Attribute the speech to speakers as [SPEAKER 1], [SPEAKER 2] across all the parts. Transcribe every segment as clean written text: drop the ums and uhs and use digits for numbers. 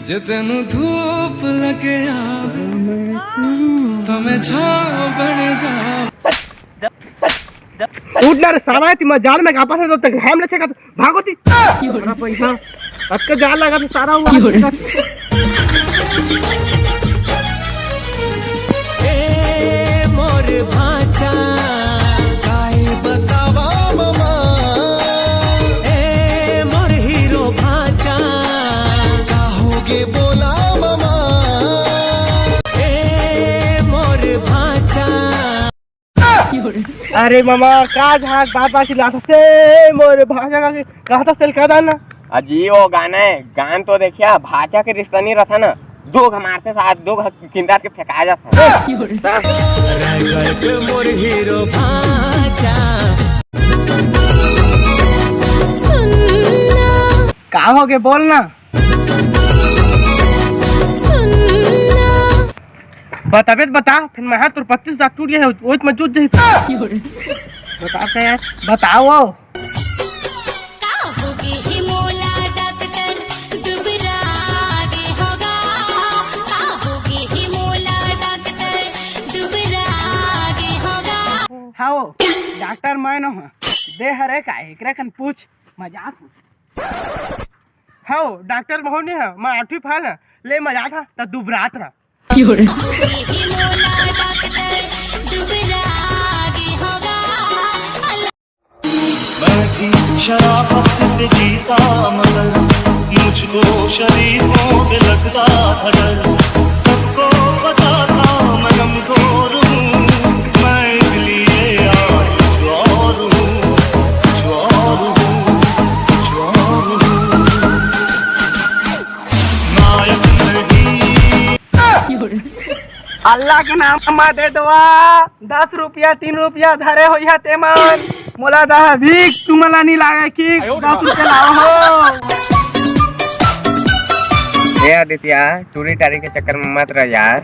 [SPEAKER 1] जे तेनू धूप लगे आवे तो मैं छाव बन जाऊं।
[SPEAKER 2] उठना रे साला ती जाल में कापा से तो तक हम ले छका भागोती बड़ा पैसा अटके जाल लगा तो सारा हुआ
[SPEAKER 3] ए मोर भाचा काय बतावा मामा ए मोर हीरो भाचा काहोगे बोला मामा ए मोर भाचा।
[SPEAKER 2] अरे मामा का झाग बाबा की लात से मोरे भाषा का कहता सेल का दाना
[SPEAKER 4] अजी वो गाना है गान तो देखिए भाचा के रिश्ता नहीं रहता ना दो मारते साथ दो किंदार के फेंकाया जाता
[SPEAKER 3] मोर हीरो भाचा
[SPEAKER 2] का हो गए बोलना बताबे बता फिर मैं तुर 25 टूट गया है वो में जुट जाए बताते हैं बताओ हाँ डॉक्टर मानो दे हरे का एकरा कन पूछ मजाक हाँ डॉक्टर मोहन है मैं 8वीं फाल ले मजा था तब दुबरात रहा
[SPEAKER 5] मैं भी शराफत से जीता मगर मुझको शरीफों से लगता था डर सबको पता था मैं कमजोर हूँ मैं इसलिए आज कुछ और हूँ नायक नहीं।
[SPEAKER 2] अल्लाह के नाम मा दे दवा 10 रुपया 3 रुपया धरे हो या तेमन मोला दा भीख तुम्हाला नहीं लागे कि 10 रुपया लाओ हो
[SPEAKER 4] ये आदित्य चोरी टारी के चक्कर में मत रह यार।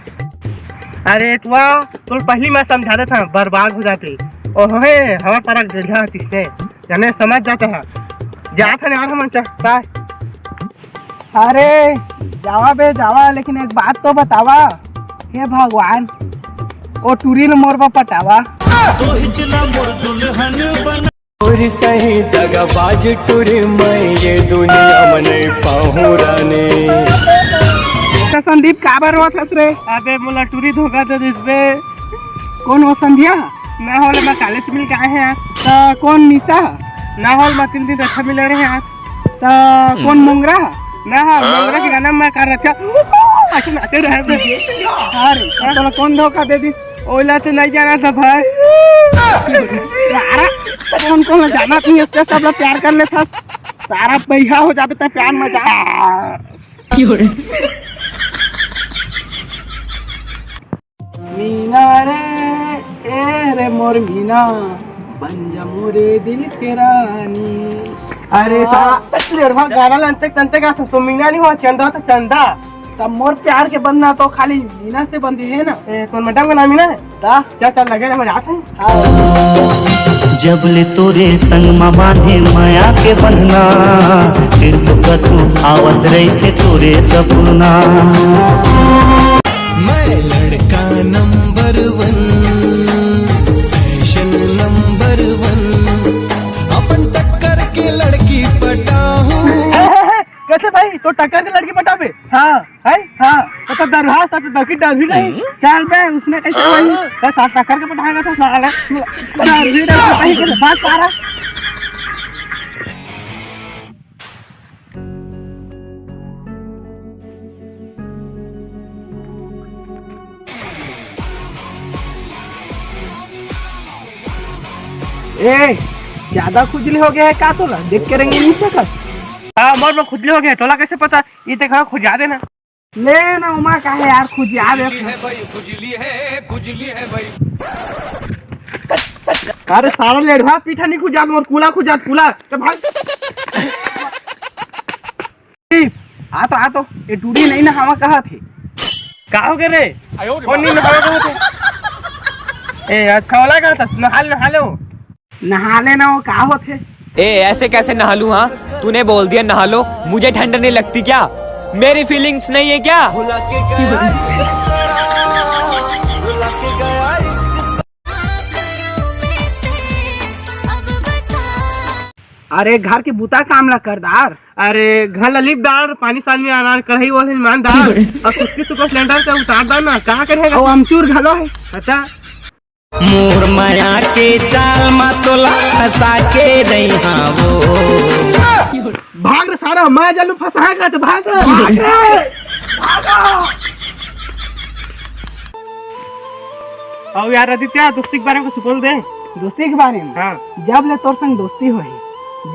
[SPEAKER 2] अरे तुआ तो पहली मैं समझा था बर्बाद हो जाती ओह हवा पर गढ़ा तिसने जाने समझ जाता है जाता नहीं यार हम चाहता अरे जावा बे जावा लेकिन एक बात तो बतावा हे भगवान ओ टूरिल मोरबा पटावा
[SPEAKER 5] तो हिचला मोर दुल्हन बना
[SPEAKER 3] और सही दगाबाज टूरी मैं ये दुनिया में नहीं पाहूं रानी।
[SPEAKER 2] संदीप काबर हुआ था रे अबे मोला टूरी धोखा दे दिस बे कौन हो संध्या ना होल मैं कॉलेज मिल के आए हैं तो कौन निशा ना होल मैं 3 दिन अच्छा मिल रहे हैं तो कौन मुंगरा ना हाँ मुंगरा के गाना मैं कर रखा अच्छा नाचे रहे अरे तो कौन धोखा दे दी ओला तो नहीं जाना था भाई यार कौन कौन जाना नहीं इससे सब लोग प्यार कर ले था सारा पैसा हो जाते तो प्यार मजा मीना रे ए रे मोर मीना बन जा मोरे दिल के रानी अरे सारा गाना लंते तंते का तो मीना नहीं हुआ चंदा तो चंदा तब मोर प्यार के बंधना तो खाली मीना से बंधी है ना कौन मैडम का नाम मीना है क्या चल लगे मजाक है
[SPEAKER 5] जब ले तोरे संग माँ बांधे माया के बंधना फिर तो कतू आवत रही थे तोरे सपना।
[SPEAKER 3] मैं लड़का नंबर 1 फैशन नंबर 1 अपन टक्कर के लड़की पटाऊं।
[SPEAKER 2] कैसे भाई तो टक्कर के लड़की पटाबे हाँ है हाँ तो दरवाजा तो डकी डर भी नहीं चल बे उसने कैसे भाई बस टक्कर के पटाएगा तो साला बात सारा ए ज्यादा खुजली हो गया है का तो देख के रंगे नहीं सकत हाँ मोर खुजली हो गया तोला कैसे पता ये देखा खुजा देना ले ना उमा का है यार खुजा दे
[SPEAKER 1] खुजली है भाई
[SPEAKER 2] अरे सारा लेढ़वा पीठा नहीं खुजा मोर कूला खुजा कूला तो भाग आ तो ये टूडी नहीं ना हवा कहा थे का हो गए रे कौन नहीं नहा कहा थे ए अच्छा वाला का था नहा ले ना वो का होते
[SPEAKER 6] ए ऐसे कैसे नहा लूं हाँ तूने बोल दिया नहा लो मुझे ठंड नहीं लगती क्या मेरी फीलिंग्स नहीं है क्या?
[SPEAKER 3] भुला के गया इश्क तेरा, भुला के गया इश्क।
[SPEAKER 2] अरे घर के बुता काम ला करदार। अरे घर ला लिप डाल, पानी सानी आना, कढ़ाई वाले मान डाल और उसके सुपर सिलेंडर से उतार दो ना, कहाँ करेगा? और अमचूर घलो है अच्छा।
[SPEAKER 7] मोर माया के चाल मातोला फंसा के नहीं हाँ वो।
[SPEAKER 2] भाग रे सारा, मैं जलू फंसाएगा तो भाग रे, भाग रे, भागो। और यार आदित्य, दोस्ती के बारे में कुछ बोल दे। दोस्ती के बारे में? हाँ। जब ले तोर संग दोस्ती होई,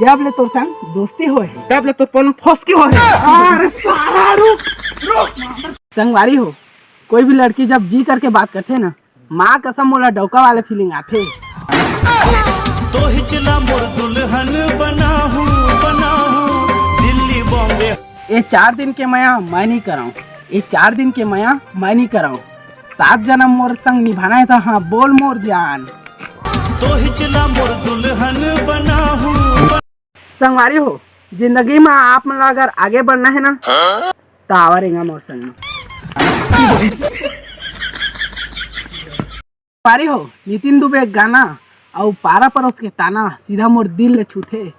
[SPEAKER 2] जब ले तोर संग दोस्ती होई, तब ले तो पन फंस के होई। अरे सारा रुक संगवारी हो, कोई भी लड़की जब जी करके बात करते ना, माँ कसम मोला डौका वाले फीलिंग आते।
[SPEAKER 5] तो हिचला मोर दुल्हन बनाहूं दिल्ली बॉम्बे।
[SPEAKER 2] ये 4 दिन के माया मैं नहीं कराऊं, ये 4 दिन के माया मैं नहीं कराऊं। 7 जन्म मोर संग निभाना है तो हाँ बोल मोर जान।
[SPEAKER 5] तो हिचला मोर दुल्हन बनाहूं।
[SPEAKER 2] संगवारी हो, जिंदगी में आप मतलब अगर आगे बढ़ना है ना तो आवारेगा मोर संग। पारी हो, नितिन दुबे गाना और पारा पर उसके ताना सीधा मोर दिल ले छूते।